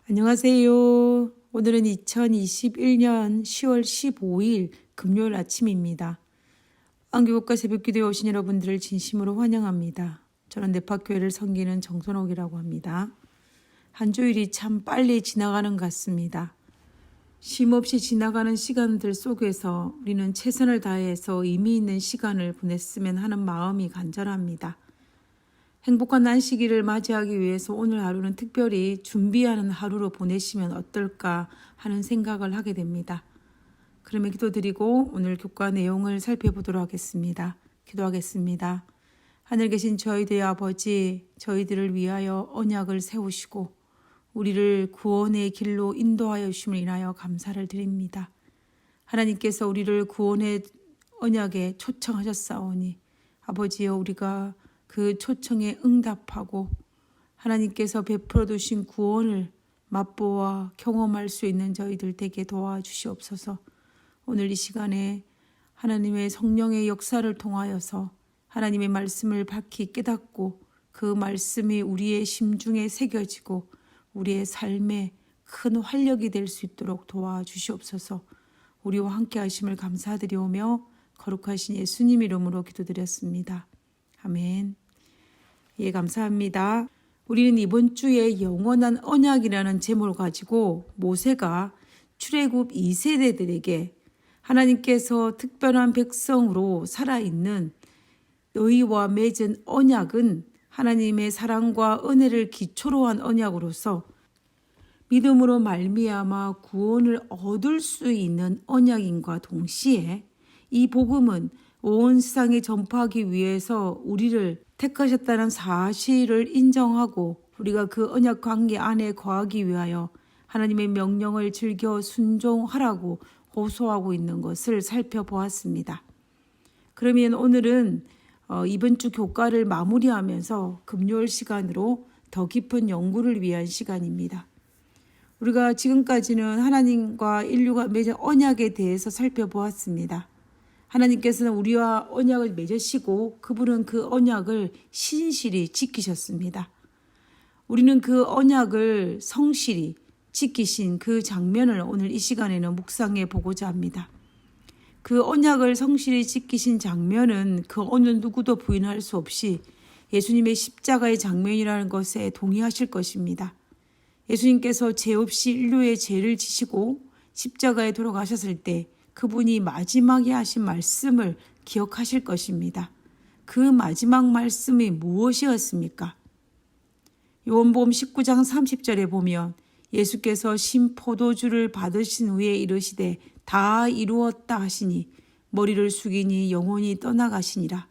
안녕하세요. 오늘은 2021년 10월 15일 금요일 아침입니다. 안교국과 새벽기도에 오신 여러분들을 진심으로 환영합니다. 저는 nep학교회를 섬기는 정선옥이라고 합니다. 한 주일이 참 빨리 지나가는 것 같습니다. 쉼없이 지나가는 시간들 속에서 우리는 최선을 다해서 의미 있는 시간을 보냈으면 하는 마음이 간절합니다. 행복한 안식일을 맞이하기 위해서 오늘 하루는 특별히 준비하는 하루로 보내시면 어떨까 하는 생각을 하게 됩니다. 그러면 기도드리고 오늘 교과 내용을 살펴보도록 하겠습니다. 기도하겠습니다. 하늘 계신 저희들의 아버지, 저희들을 위하여 언약을 세우시고 우리를 구원의 길로 인도하여 주심을 인하여 감사를 드립니다. 하나님께서 우리를 구원의 언약에 초청하셨사오니 아버지여, 우리가 그 초청에 응답하고 하나님께서 베풀어 두신 구원을 맛보아 경험할 수 있는 저희들 되게 도와주시옵소서. 오늘 이 시간에 하나님의 성령의 역사를 통하여서 하나님의 말씀을 밝히 깨닫고 그 말씀이 우리의 심중에 새겨지고 우리의 삶에 큰 활력이 될 수 있도록 도와주시옵소서. 우리와 함께 하심을 감사드리오며 거룩하신 예수님 이름으로 기도드렸습니다. 아멘. 예, 감사합니다. 우리는 이번 주에 영원한 언약이라는 제목을 가지고 모세가 출애굽 2세대들에게 하나님께서 특별한 백성으로 살아있는 너희와 맺은 언약은 하나님의 사랑과 은혜를 기초로 한 언약으로서 믿음으로 말미암아 구원을 얻을 수 있는 언약인과 동시에 이 복음은 온 세상에 전파하기 위해서 우리를 택하셨다는 사실을 인정하고 우리가 그 언약 관계 안에 거하기 위하여 하나님의 명령을 즐겨 순종하라고 호소하고 있는 것을 살펴보았습니다. 그러면 오늘은 이번 주 교과를 마무리하면서 금요일 시간으로 더 깊은 연구를 위한 시간입니다. 우리가 지금까지는 하나님과 인류가 맺은 언약에 대해서 살펴보았습니다. 하나님께서는 우리와 언약을 맺으시고 그분은 그 언약을 신실히 지키셨습니다. 우리는 그 언약을 성실히 지키신 그 장면을 오늘 이 시간에는 묵상해 보고자 합니다. 그 언약을 성실히 지키신 장면은 그 어느 누구도 부인할 수 없이 예수님의 십자가의 장면이라는 것에 동의하실 것입니다. 예수님께서 죄 없이 인류의 죄를 지시고 십자가에 돌아가셨을 때 그분이 마지막에 하신 말씀을 기억하실 것입니다. 그 마지막 말씀이 무엇이었습니까? 요한복음 19장 30절에 보면 예수께서 신포도주를 받으신 후에 이르시되 다 이루었다 하시니 머리를 숙이니 영혼이 떠나가시니라.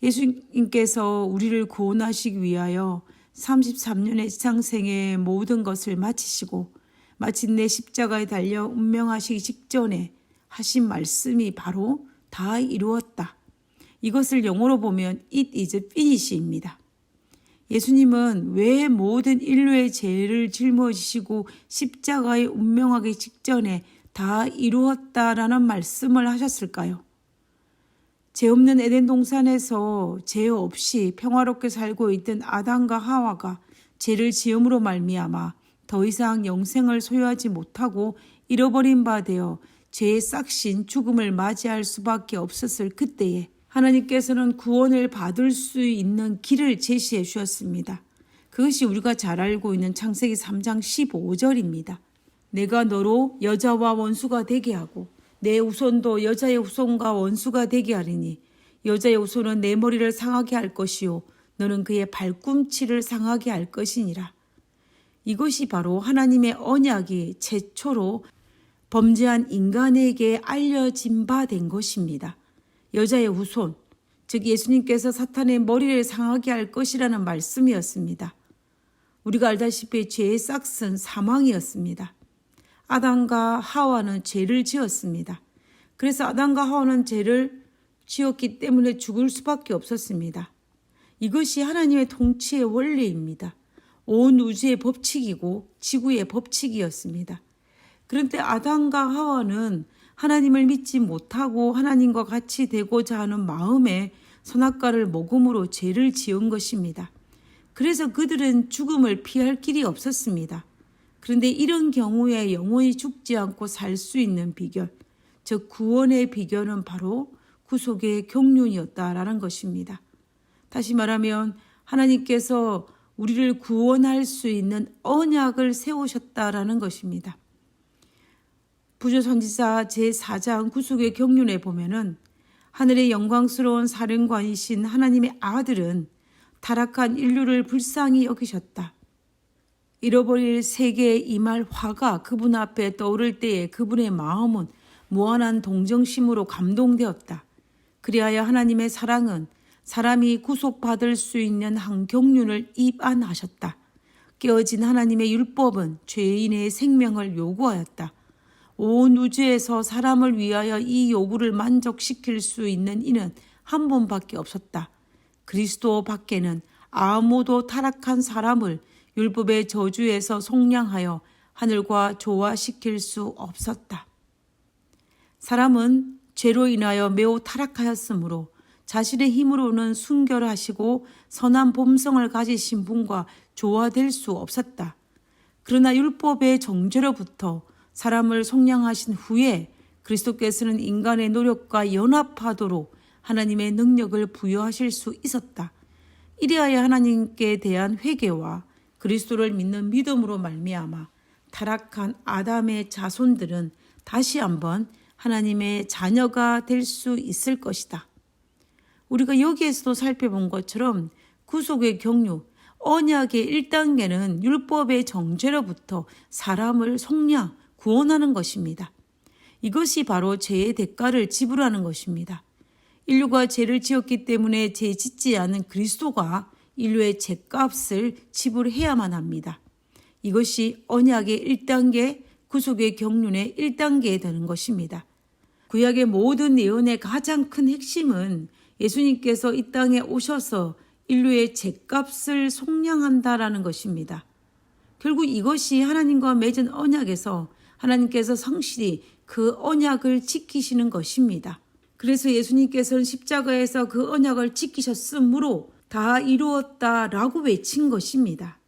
예수님께서 우리를 구원하시기 위하여 33년의 지상생의 모든 것을 마치시고 마침내 십자가에 달려 운명하시기 직전에 하신 말씀이 바로 다 이루었다. 이것을 영어로 보면 It is finish입니다. 예수님은 왜 모든 인류의 죄를 짊어지시고 십자가에 운명하기 직전에 다 이루었다라는 말씀을 하셨을까요? 죄 없는 에덴 동산에서 죄 없이 평화롭게 살고 있던 아담과 하와가 죄를 지음으로 말미암아 더 이상 영생을 소유하지 못하고 잃어버린 바 되어 죄의 싹신 죽음을 맞이할 수밖에 없었을 그때에 하나님께서는 구원을 받을 수 있는 길을 제시해 주셨습니다. 그것이 우리가 잘 알고 있는 창세기 3장 15절입니다. 내가 너로 여자와 원수가 되게 하고 내 후손도 여자의 후손과 원수가 되게 하리니 여자의 후손은 내 머리를 상하게 할 것이요 너는 그의 발꿈치를 상하게 할 것이니라. 이것이 바로 하나님의 언약이 최초로 범죄한 인간에게 알려진 바 된 것입니다. 여자의 후손, 즉 예수님께서 사탄의 머리를 상하게 할 것이라는 말씀이었습니다. 우리가 알다시피 죄의 싹은 사망이었습니다. 아담과 하와는 죄를 지었습니다. 그래서 아담과 하와는 죄를 지었기 때문에 죽을 수밖에 없었습니다. 이것이 하나님의 통치의 원리입니다. 온 우주의 법칙이고 지구의 법칙이었습니다. 그런데 아담과 하와는 하나님을 믿지 못하고 하나님과 같이 되고자 하는 마음에 선악과를 먹음으로 죄를 지은 것입니다. 그래서 그들은 죽음을 피할 길이 없었습니다. 그런데 이런 경우에 영원히 죽지 않고 살 수 있는 비결, 즉 구원의 비결은 바로 구속의 경륜이었다라는 것입니다. 다시 말하면 하나님께서 우리를 구원할 수 있는 언약을 세우셨다라는 것입니다. 부조선지자 제4장 구속의 경륜에 보면은 하늘의 영광스러운 사령관이신 하나님의 아들은 타락한 인류를 불쌍히 여기셨다. 잃어버릴 세계에 임할 화가 그분 앞에 떠오를 때에 그분의 마음은 무한한 동정심으로 감동되었다. 그리하여 하나님의 사랑은 사람이 구속받을 수 있는 한 경륜을 입안하셨다. 깨어진 하나님의 율법은 죄인의 생명을 요구하였다. 온 우주에서 사람을 위하여 이 요구를 만족시킬 수 있는 이는 한 분밖에 없었다. 그리스도 밖에는 아무도 타락한 사람을 율법의 저주에서 속량하여 하늘과 조화시킬 수 없었다. 사람은 죄로 인하여 매우 타락하였으므로 자신의 힘으로는 순결하시고 선한 본성을 가지신 분과 조화될 수 없었다. 그러나 율법의 정죄로부터 사람을 속량하신 후에 그리스도께서는 인간의 노력과 연합하도록 하나님의 능력을 부여하실 수 있었다. 이리하여 하나님께 대한 회개와 그리스도를 믿는 믿음으로 말미암아 타락한 아담의 자손들은 다시 한번 하나님의 자녀가 될 수 있을 것이다. 우리가 여기에서도 살펴본 것처럼 구속의 경륜, 언약의 1단계는 율법의 정죄로부터 사람을 속량, 구원하는 것입니다. 이것이 바로 죄의 대가를 지불하는 것입니다. 인류가 죄를 지었기 때문에 죄 짓지 않은 그리스도가 인류의 죄값을 지불해야만 합니다. 이것이 언약의 1단계, 구속의 경륜의 1단계에 되는 것입니다. 구약의 모든 예언의 가장 큰 핵심은 예수님께서 이 땅에 오셔서 인류의 죄값을 속량한다라는 것입니다. 결국 이것이 하나님과 맺은 언약에서 하나님께서 성실히 그 언약을 지키시는 것입니다. 그래서 예수님께서는 십자가에서 그 언약을 지키셨으므로 다 이루었다라고 외친 것입니다.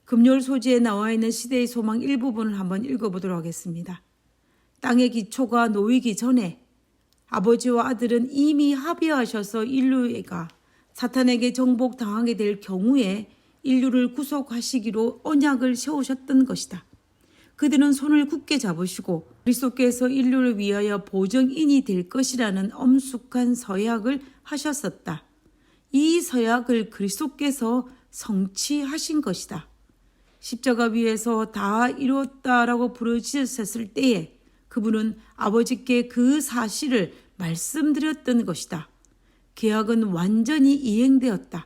금요일 소지에 나와 있는 시대의 소망 일부분을 한번 읽어보도록 하겠습니다. 땅의 기초가 놓이기 전에 아버지와 아들은 이미 합의하셔서 인류가 사탄에게 정복당하게 될 경우에 인류를 구속하시기로 언약을 세우셨던 것이다. 그들은 손을 굳게 잡으시고 그리스도께서 인류를 위하여 보증인이 될 것이라는 엄숙한 서약을 하셨었다. 이 서약을 그리스도께서 성취하신 것이다. 십자가 위에서 다 이루었다라고 부르짖으셨을 때에 그분은 아버지께 그 사실을 말씀드렸던 것이다. 계약은 완전히 이행되었다.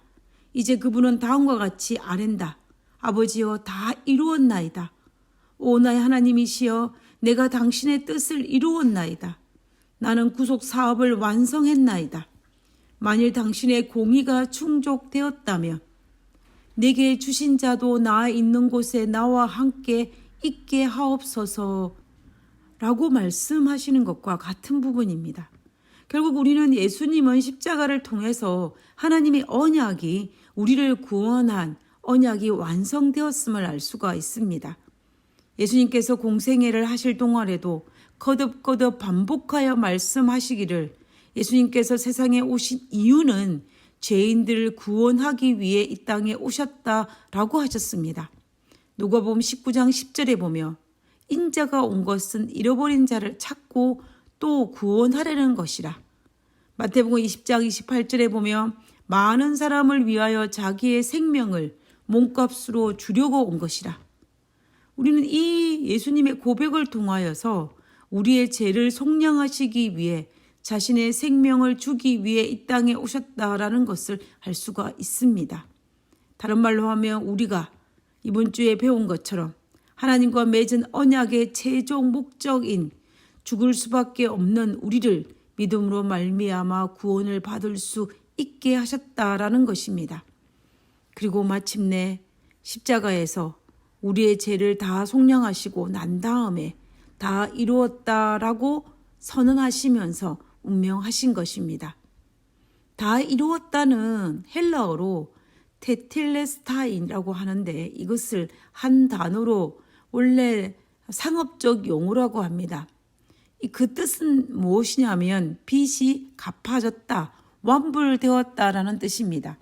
이제 그분은 다음과 같이 아랜다. 아버지여 다 이루었나이다. 오 나의 하나님이시여 내가 당신의 뜻을 이루었나이다. 나는 구속 사업을 완성했나이다. 만일 당신의 공의가 충족되었다면 내게 주신 자도 나 있는 곳에 나와 함께 있게 하옵소서 라고 말씀하시는 것과 같은 부분입니다. 결국 우리는 예수님은 십자가를 통해서 하나님의 언약이 우리를 구원한 언약이 완성되었음을 알 수가 있습니다. 예수님께서 공생애를 하실 동안에도 거듭거듭 반복하여 말씀하시기를 예수님께서 세상에 오신 이유는 죄인들을 구원하기 위해 이 땅에 오셨다라고 하셨습니다. 누가복음 19장 10절에 보며 인자가 온 것은 잃어버린 자를 찾고 또 구원하려는 것이라. 마태복음 20장 28절에 보며 많은 사람을 위하여 자기의 생명을 몸값으로 주려고 온 것이라. 우리는 이 예수님의 고백을 통하여서 우리의 죄를 속량하시기 위해 자신의 생명을 주기 위해 이 땅에 오셨다라는 것을 알 수가 있습니다. 다른 말로 하면 우리가 이번 주에 배운 것처럼 하나님과 맺은 언약의 최종 목적인 죽을 수밖에 없는 우리를 믿음으로 말미암아 구원을 받을 수 있게 하셨다라는 것입니다. 그리고 마침내 십자가에서 우리의 죄를 다 속량하시고 난 다음에 다 이루었다라고 선언하시면서 운명하신 것입니다. 다 이루었다는 헬라어로 테텔레스타인이라고 하는데 이것을 한 단어로 원래 상업적 용어라고 합니다. 그 뜻은 무엇이냐면 빚이 갚아졌다, 완불되었다라는 뜻입니다.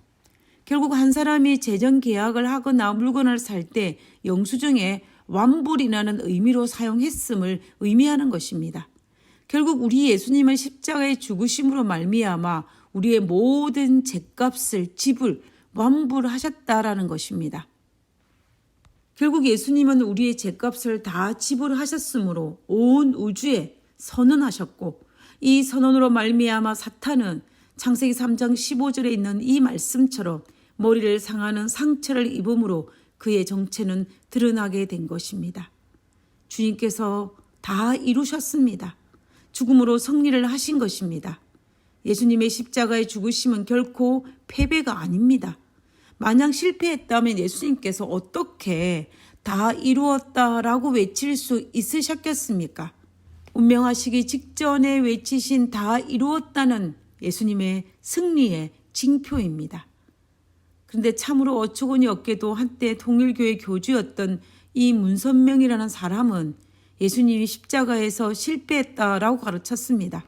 결국 한 사람이 재정 계약을 하거나 물건을 살 때 영수증에 완불이라는 의미로 사용했음을 의미하는 것입니다. 결국 우리 예수님은 십자가의 죽으심으로 말미암아 우리의 모든 죗값을 지불, 완불하셨다라는 것입니다. 결국 예수님은 우리의 죗값을 다 지불하셨으므로 온 우주에 선언하셨고, 이 선언으로 말미암아 사탄은 창세기 3장 15절에 있는 이 말씀처럼 머리를 상하는 상처를 입음으로 그의 정체는 드러나게 된 것입니다. 주님께서 다 이루셨습니다. 죽음으로 승리를 하신 것입니다. 예수님의 십자가의 죽으심은 결코 패배가 아닙니다. 만약 실패했다면 예수님께서 어떻게 다 이루었다라고 외칠 수 있으셨겠습니까? 운명하시기 직전에 외치신 다 이루었다는 예수님의 승리의 징표입니다. 그런데 참으로 어처구니 없게도 한때 통일교회 교주였던 이 문선명이라는 사람은 예수님이 십자가에서 실패했다라고 가르쳤습니다.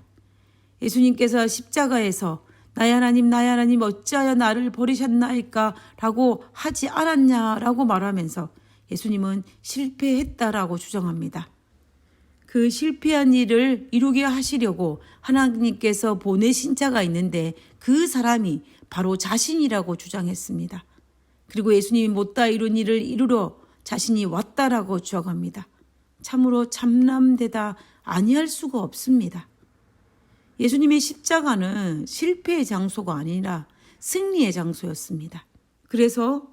예수님께서 십자가에서 나의 하나님 어찌하여 나를 버리셨나이까 라고 하지 않았냐라고 말하면서 예수님은 실패했다라고 주장합니다. 그 실패한 일을 이루게 하시려고 하나님께서 보내신 자가 있는데 그 사람이 바로 자신이라고 주장했습니다. 그리고 예수님이 못다 이룬 일을 이루러 자신이 왔다라고 주장합니다. 참으로 참남되다 아니할 수가 없습니다. 예수님의 십자가는 실패의 장소가 아니라 승리의 장소였습니다. 그래서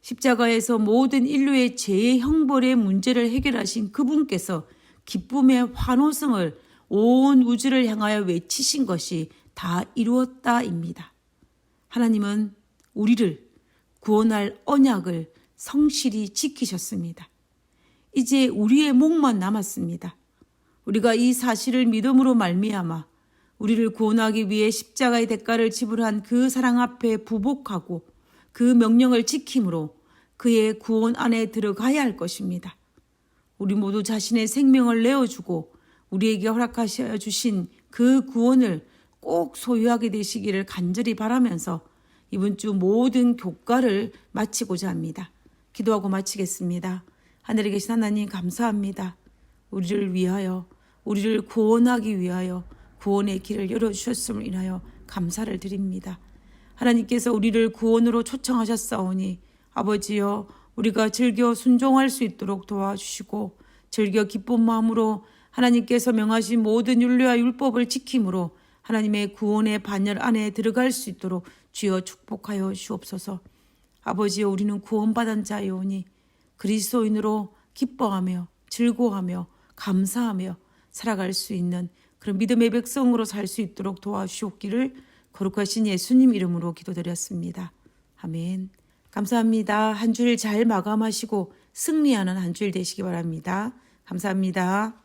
십자가에서 모든 인류의 죄의 형벌의 문제를 해결하신 그분께서 기쁨의 환호성을 온 우주를 향하여 외치신 것이 다 이루었다입니다. 하나님은 우리를 구원할 언약을 성실히 지키셨습니다. 이제 우리의 몫만 남았습니다. 우리가 이 사실을 믿음으로 말미암아 우리를 구원하기 위해 십자가의 대가를 지불한 그 사랑 앞에 부복하고 그 명령을 지킴으로 그의 구원 안에 들어가야 할 것입니다. 우리 모두 자신의 생명을 내어주고 우리에게 허락하셔 주신 그 구원을 꼭 소유하게 되시기를 간절히 바라면서 이번 주 모든 교과를 마치고자 합니다. 기도하고 마치겠습니다. 하늘에 계신 하나님 감사합니다. 우리를 위하여, 우리를 구원하기 위하여 구원의 길을 열어주셨음을 인하여 감사를 드립니다. 하나님께서 우리를 구원으로 초청하셨사오니 아버지여 우리가 즐겨 순종할 수 있도록 도와주시고 즐겨 기쁜 마음으로 하나님께서 명하신 모든 율례와 율법을 지킴으로 하나님의 구원의 반열 안에 들어갈 수 있도록 주여 축복하여 주옵소서. 아버지여 우리는 구원받은 자이오니 그리스도인으로 기뻐하며 즐거워하며 감사하며 살아갈 수 있는 그런 믿음의 백성으로 살 수 있도록 도와주옵기를 거룩하신 예수님 이름으로 기도드렸습니다. 아멘. 감사합니다. 한 주일 잘 마감하시고 승리하는 한 주일 되시기 바랍니다. 감사합니다.